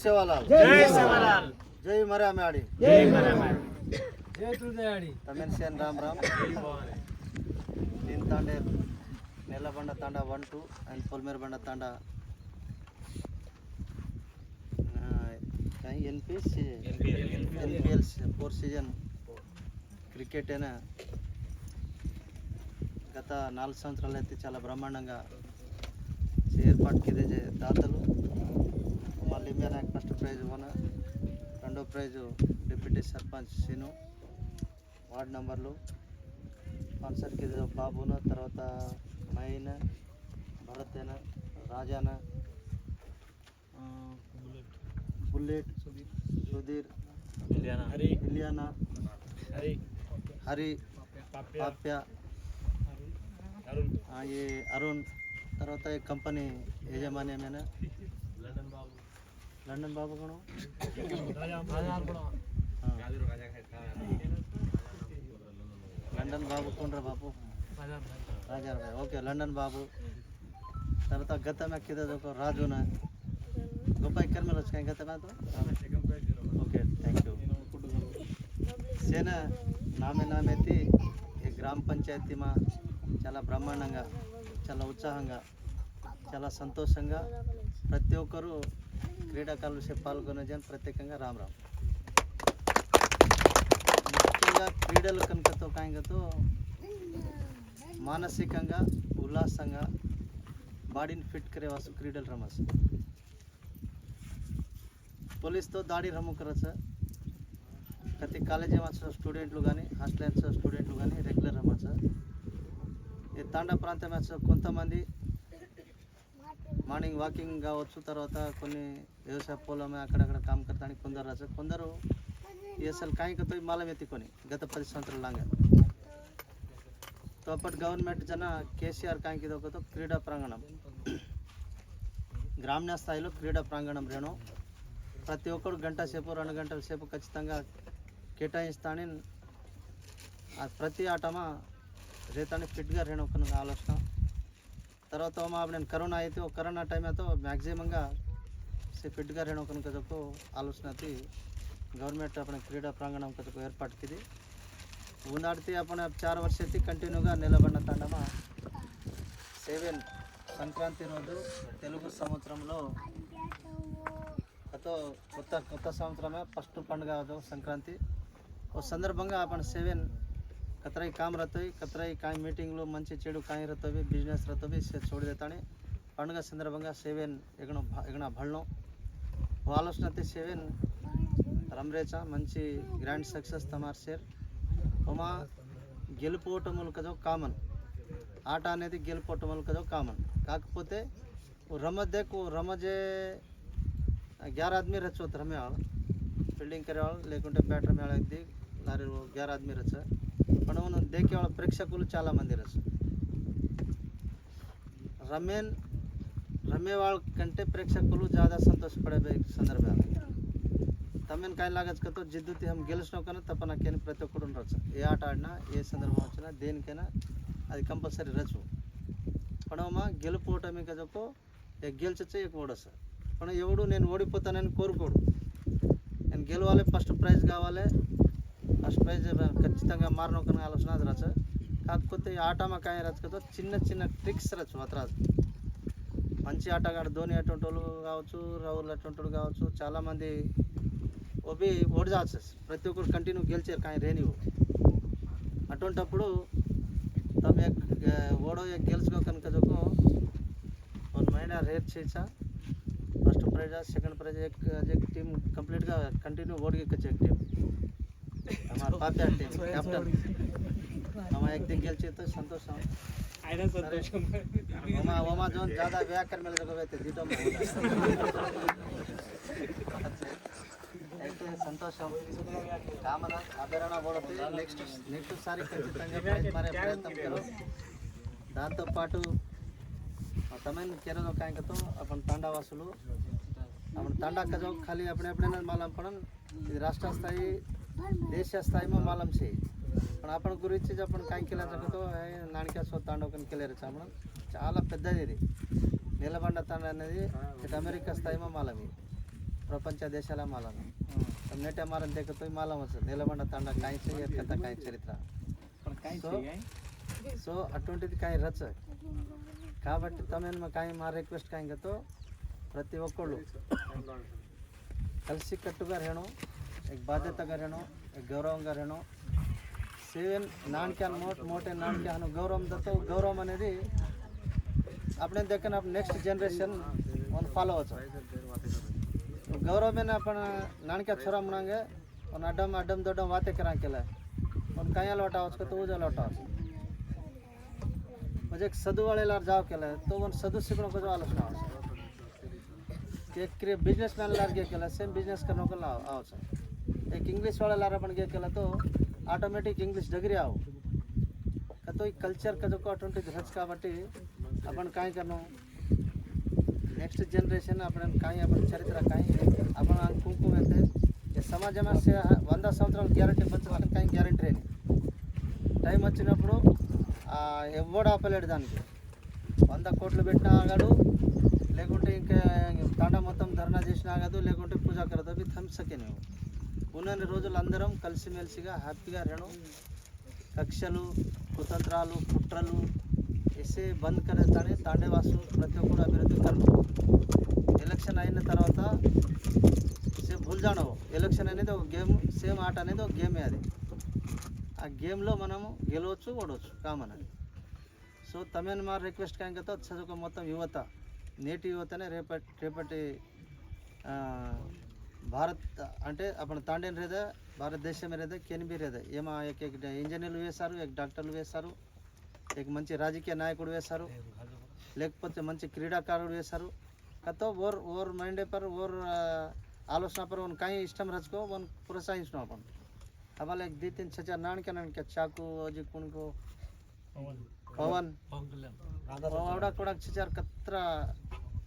सेवालाल जय सेवालाल जय मरामाड़ी जय मरामाड़ी जय तुलजाड़ी तमें सेन राम राम तीन तांडे नेलबंड तांडा 1 2 and पोलमेरबंड Tanda NPL 4 season cricket అయినా గత 4 సంవత్సరాలు అయితే చాలా బ్రహ్మాండంగా ఏర్పాటుకి దాతలు మళ్ళీ నాకు ఫస్ట్ ప్రైజ్ రెండో prize deputy sarpanch Seenu ward నంబర్లు స్పాన్సర్కి బాబున తర్వాత మైన్ భరతేన రాజాన బుల్లెట్ సుధీర్ ఇలియానా హరి పాప్య ये अरुण తర్వాత कंपनी यजमानी में लंडन बाबू कौन लंडन बाबू कौन रा बाबू राजा भाई ओके लंडन बाबू తర్వాత गत में किधर देखो राजू ने गोपाई कर में लचकाएं गत में तो ओके थैंक यू सेना नामे थी ये ग्राम पंचायती में చాలా బ్రహ్మాండంగా చాలా ఉత్సాహంగా చాలా సంతోషంగా ప్రతి ఒక్కరు క్రీడాకారులు పాల్గొనేదని ప్రత్యేకంగా రామ్ రామ్ ముఖ్యంగా క్రీడలు కనుకతో కాయంగాతో మానసికంగా ఉల్లాసంగా బాడీని ఫిట్ करे वास्तु क्रीडल रमस पुलिस तो दाड़ी रमू करस प्रति college student hostel student regular रमस ఈ తాండా ప్రాంతం కొంతమంది మార్నింగ్ వాకింగ్ కావచ్చు తర్వాత కొన్ని వ్యవసాయ పొలమే అక్కడక్కడ కామ్ करतानी కొందరు అసలు కాయకతో మాలం ఎత్తుకొని గత 10 సంవత్సరాల లాగా तो అప్పటి గవర్నమెంట్ జన కేసీఆర్ కాయకి దొకతో క్రీడా ప్రాంగణం గ్రామీణ స్థాయిలో క్రీడా ప్రాంగణం రేణు ప్రతి ఒక్కరు గంట సేపు 2 గంటల సేపు ఖచ్చితంగా కేటాయిస్తానని ప్రతి ఆటమా రేతాన్ని ఫిట్గా రేణుకున్న ఆలోచన తర్వాత నేను కరోనా అయితే కరోనా టైಮ್ అయితే మ్యాక్సిమంగా ఫిట్గా రేణుకున్న కదకు ఆలోచన అయితే గవర్నమెంట్ अपने క్రీడా ప్రాంగణం కదకు ఏర్పాటుకిది ఉందాడితే अपने 4 वर्ष అయితే కంటిన్యూగా నిలబడిన తండమా 7 సంక్రాంతి రోజు తెలుగు సంవత్సరంలో కొత్త సంవత్సరమే ఫస్ట్ పండుగ సంక్రాంతి ఓ సందర్భంగా अपन 7 कतराई काम रहते कतराई काई मीटिंग मंची चेड़ काई रहते बिजनेस रहते से छोड़ देता पंडग संदर्भंगा 7 एगना भळनो आलोचना 7 रमरेचा मंची ग्रांड सक्सेस तमार शेर ओमा गेलुपोवटम कदो कामन आट अनेदी गेलुपोवटम कदो कामन काकपोते रमत देख रमजे 11 आदमी रचोत रमे फील्डिंग करे लेकुंटे बैट रमे लारी 11 आदमी रच पण देखे वाला प्रेक्षकुलु चाला मंदी रस रमे वाल कंटे प्रेक्षकुलु ज़्यादा संतोष पड़े संदर्भ तमें काय लागत तो जिद्दुती हम गेलसनो कना तपना केन प्रति ఒక్కడు రచ ఏ ఆట ఆడినా ఏ సందర్భం వచ్చినా దేనికైనా అది కంపల్సరీ రచు పడవమా గెలుపోవటమే కదకో గెలిచచ్చే ఒక ఓడస पण ఎవడు నేను ఓడిపోతానని కోరుకోడు నేను గెలవాలి ఫస్ట్ ప్రైజ్ కావాలి ఫస్ట్ ప్రైజ్ ఖచ్చితంగా మారనొకన ఆలోచన అది రచ కాకపోతే ఈ ఆటమా కాయ రచకతో చిన్న చిన్న ట్రిక్స్ రచు అతరాజు మంచి ఆటగాడు ధోని అటువంటి వాళ్ళు కావచ్చు రాహుల్ అటువంటి వాళ్ళు కావచ్చు చాలామంది ఓబి ఓడి जाవచ్చు ప్రతి ఒక్కరు కంటిన్యూ గెలిచారు కానీ రేనివు అటువంటప్పుడు తమ ఓడో గెలుచుకో కనుక జోకో और महीना रेट छेचा फर्स्ट प्राइज सेकंड प्राइज एक टीम कंप्लीट का कंटिन्यू ओड के कचे एक टीम हमारा पाप्या टीम कैप्टन हम एक दिन गेल तो संतोष आइना संतोष ओमा जोन ज्यादा व्याक कर मेल जगह ते दीटो में అయితే సంతోషం కామన ఆభరణ ఓడతే నెక్స్ట్ సారి ఖచ్చితంగా ప్రైజ్ మారే ప్రయత్నం కरो దాంతో పాటు तमें केरल कायक तो अपन तांडावासुलू अपन तांडा का जो खाली अपने अपने मालम पड़न राष्ट्र स्थायी देश स्थायी में मालम से पण अपन गुరించి अपन काय केला जगतो नाणक्या सो तांडवकन केले रे चामण చాలా పెద్దది ఇది నిలబండ తాండ అనేది ఇటు అమెరికా స్థాయిలో మాలమి प्रपंच देशाला माला नेट्या मारन देखतो माला వచ్చు నిలబండ తండ కాయ చెయ్య కథ కాయ చరిత్ర సో అటువంటిది కాయ రచ కాబట్టి తమేను కాయ మా రిక్వెస్ట్ కాయంగతో ప్రతి ఒక్కళ్ళు కలిసి కట్టుగా રહેણો एक బాధ్యతగా રહેणો एक గౌరవంగా રહેणो సేవన్ నాణ్యాన్ మోటే నాణ్యాన్ గౌరవం దతో గౌరవం అనేది આપણે દેખને આપણે નેક્સ્ટ જનરેશન ઓન ફોલો હતો गौरव में अपन नानक्या छोरा मनाएंगे और अड्डम अड्डम दोडम बातें करा के लाए और कहीं लौटाओ उसको तो वो जो लौटाओ मुझे एक सदु वाले लार जाओ के लाए तो वो सदु सीखने को जो आलोचना हो एक बिजनेस मैन लार के लाए सेम बिजनेस करने को लाओ आओ एक इंग्लिश वाले लार अपन के लाए तो ऑटोमेटिक इंग्लिश डिग्री आओ तो कल्चर का जो को अटोंटी रच काबट्टी अपन कहीं करना नेक्स्ट जनरेशन अपन कहीं अपन चरित्र कहीं अपन कुंकुम అయితే సమాజ సమస్య 100 సంవత్సరాల గ్యారెంటీ పంచడానికి కहीं గ్యారెంటీ లేదు టైం వచ్చినప్పుడు ఎవడు ఆపలేడు దానికి 100 కోట్లు పెట్టినా ఆగడు లేకుంటే ఇంకా తాండా మొత్తం ధర్నా చేసినా ఆగదు లేకుంటే పూజ కరదు అవి థమ్ సకే నువ్వు ఉన్నన్ని రోజులు అందరం కలిసిమెలిసిగా హ్యాపీగా रहणो కక్షలు కుతంత్రాలు కుట్రలు ऐसे बंद करेताने तांडेवासु प्रति ఒక్కరు అభివృద్ధి కర్ను ఎలక్షన్ అయిన తర్వాత से भूल जानो ఎలక్షన్ అనేది ఒక గేమ్ సేమ్ ఆట అనేది ఒక గేమే అది ఆ గేమ్లో మనము గెలవచ్చు ఓడవచ్చు కామన్ అది సో తమేను మా రిక్వెస్ట్ కాంగతో చదువుకో మొత్తం యువత నేటి యువతనే రేపటి भारत అంటే अपन तांडेन रहता भारत देश में रहता केन भी रहता ఏమా एक ఇంజనీర్లు వేశారు एक డాక్టర్లు వేశారు एक మంచి రాజకీయ నాయకుడు వేశారు లేకపోతే మంచి క్రీడాకారుడు వేశారు కతో ఓర్ మైండ్ पर ओर आलोचना पर उन कहीं इष्टम रच को उन प्रोत्साहित अपन अब एक 2-3 6 नाणके चाकू अजी कुण को पवन आवड़ा कोड़ा 6 कत्रा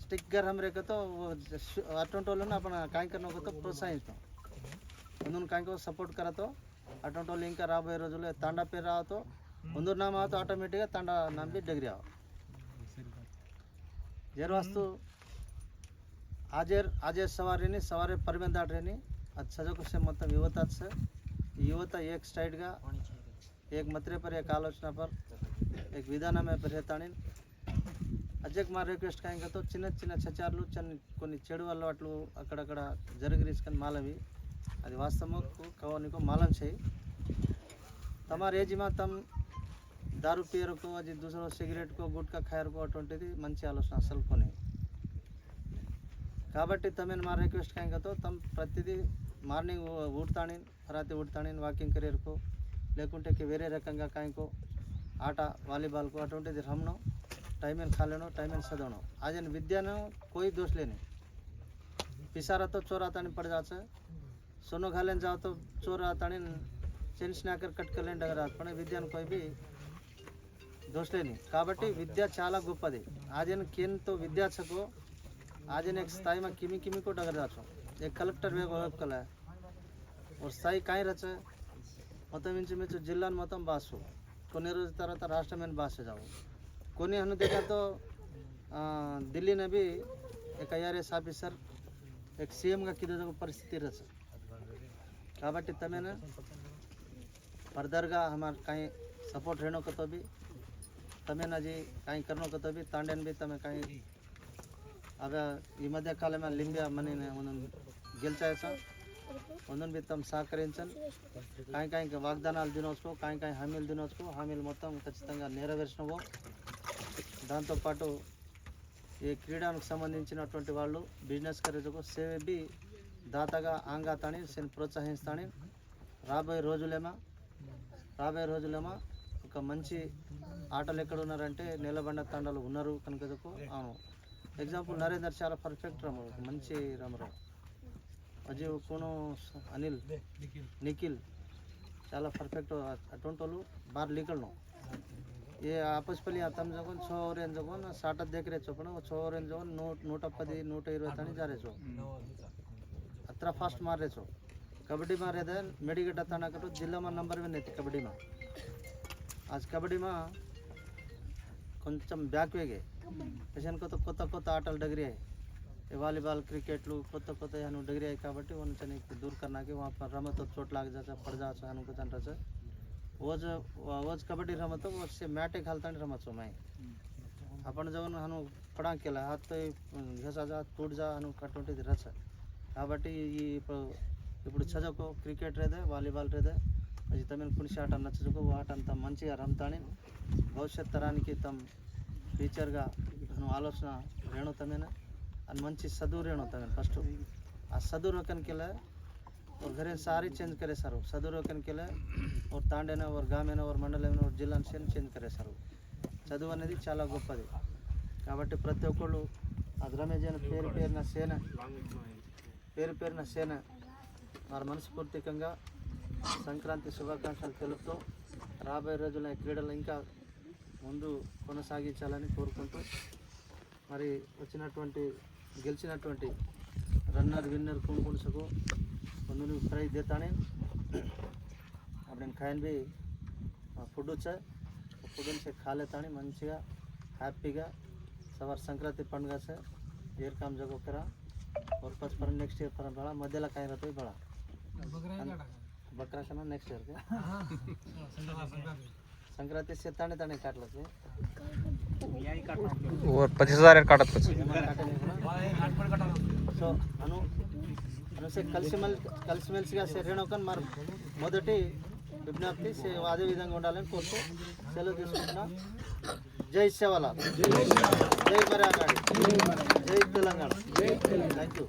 स्टिकर हमरे को तो अटोंटोलन अपन कहीं करने को तो प्रोत्साहित उन कहीं को सपोर्ट करा तो अटोंटोल इंका राबोये रोजुले तांडा पे रहा तो ముందూరు నామ ఆతో ఆటోమేటిక్గా తండ నాంబి డిగ్రీ ఆవు జర్ వాస్తు आजेर सवारी सवारे परमें दाट रही अच्छा जो से मतलब युवता से युवता एक स्टाइड का एक मतरे पर एक आलोचना पर एक विधान में रहता अजक मार रिक्वेस्ट कहेंगे तो चिन्न चिन्न चचारू కొన్ని చెడు అలవాట్లు అక్కడక్కడ జరిగిరిసుకొని మాలవి అది వాస్తవము కవనికో మాలం చేయి तमार एज में तम दारू पियर को अजी दूसरों सिगरेट को गुटका खायर को अटोंटी मंची आलोचना असल को नहीं కాబట్టి తమేను మా రిక్వెస్ట్ కాయంగతో తమ ప్రతిదీ మార్నింగ్ ఊడతాని రాత్రి ఊడతాని వాకింగ్ కెరీర్కు లేకుంటే వేరే రకంగా కాయంకో ఆట వాలీబాల్కు అటువంటిది రమణం టైం ఏం ఖాలేనో టైం ఏం చదవడం ఆజన్ విద్యను कोई दोष लेने पिसारा तो चोर आता पड़ जाता सोनो घालेन जाओ तो चोर आता चेन स्नैकर कट कर लें डगर पण विद्यान कोई भी दोष लेनी కాబట్టి విద్య చాలా గొప్పది ఆజన్ కేన్ तो विद्या छको आज एक स्थाई में किमी किमी को डगर जाचो एक कलेक्टर वे कला और स्थाई कहीं रचे मतलब इंचुमिंचु जिल्ला మొత్తం బాసు కొన్ని రోజుల తర్వాత రాష్ట్రమైన భాష जाओ కొన్ని हनु देखा तो दिल्ली ने भी एक IRS ऑफिसर एक CM का किधर परिस्थिति रच కాబట్టి तमें फर्दर का हमारे कहीं सपोर्ट रहने को तो भी तमें जी कहीं करने को तो भी तांडेन भी तमें कहीं अब ఈ మధ్య కాలమే లింబియా మనీని గెలిచాయసా ಒಂದೊಂದು भी तम సహకరించన్ కాయి కాయి వాగ్దానాలు దినోసుకో కాయి కాయి హామీలు దినోసుకో హామీలు మొత్తం ఖచ్చితంగా నెరవేర్చనవో దాంతోపాటు ఈ క్రీడకు సంబంధించినటువంటి వాళ్ళు బిజినెస్ కరేజుకు సేవే బి దాతగా ఆంగాతాని సెన్ ప్రోత్సహిస్తాని రాబోయే రోజులేమా ఒక మంచి ఆటలు ఎక్కడ ఉన్నారంటే నీలబండ తండాలు ఉన్నారు కనుకకు అవును एग्जाम्पल नरेंद्र चाला परफेक्ट रमो मंची रमरो अजी कोनो अनिल निखिल चाला परफेक्ट अटोंटोलू बार निकलनो ये आपस पली तम जगन 6 ओरेन जगन 60 देख रे चोपण 6 ओरेन जगन 110 120 तानी जा रे छो अत्रा फास्ट मार रे छो कबड्डी मारे दे मेडिगड्डा ताना कटो जिल्ला में नंबर 1 नेती कबड्डी में आज कबड्डी में కొంచెం బ్యాక్ వేగే पेशेंट को तो कोता कोता आटल डगरी है ये वॉलीबॉल क्रिकेट लोग कोते कोते हनु डिग्री आई काबट्टी वो चने दूर करना के वहाँ पर रमत और चोट लाग जाता पड़ जाता हनु को तन रचा वोज कबड्डी रमत हो वो से मैटे खालता नहीं रमत हो मैं अपन जब हनु पड़ा केला हाथ तो घसा जा टूट जा हनु कटोटी रचा काबट्टी ये ఇప్పుడు చదువుకో క్రికెట్ రేదే వాలీబాల్ రేదే అది తమిళ కునిసి ఆట నచ్చజుకో ఆట అంత మంచిగా రమ్తాని భవిష్యత్ తరానికి తమ టీచర్గా నువ్వు ఆలోచన రేణు తమేన అని మంచి చదువు రేణు తమేన ఫస్ట్ ఆ చదువు రోకన్ केला और घरे सारी चेंज करे सर चదువు रोकन केला और तांडेना और गामेना और మండలమైన और జిల్లా చేంజ్ करे सर చదువు అనేది చాలా గొప్పది కాబట్టి ప్రతి ఒక్కళ్ళు అద్రమేజన పేరు పేరున సేన మరి మనస్ఫూర్తికంగా సంక్రాంతి శుభాకాంక్షలు తెలుపుతూ రాబోయే రోజుల్లో ఈ క్రీడలు ఇంకా ముందు కొనసాగించాలని కోరుకుంటూ మరి గెలిచినటువంటి రన్నర్ విన్నర్ कौन सको उन्होंने प्राइज देता नहीं अपने खान भी फूड फूड से खा लेता नहीं मंचिगा హ్యాపీగా सवार संक्रांति पंడుగ से देर काम जगह करा और पच पर नेक्स्ट ईयर पर बड़ा मध्य काय रहते बड़ा बकरा खाना नेक्स्ट ईयर के संक्रांति से ताने ताने काट लेते और 25,000 काटत सो अनु से కలిసిమెలిసిగా శరీరం మరి మొదటి విజ్ఞప్తి అదే విధంగా ఉండాలని కోరుతూ సెలవు తీసుకుంటున్నా జై సేవలాల్ జై మరి ఆగాడి జై తెలంగాణ థ్యాంక్ యూ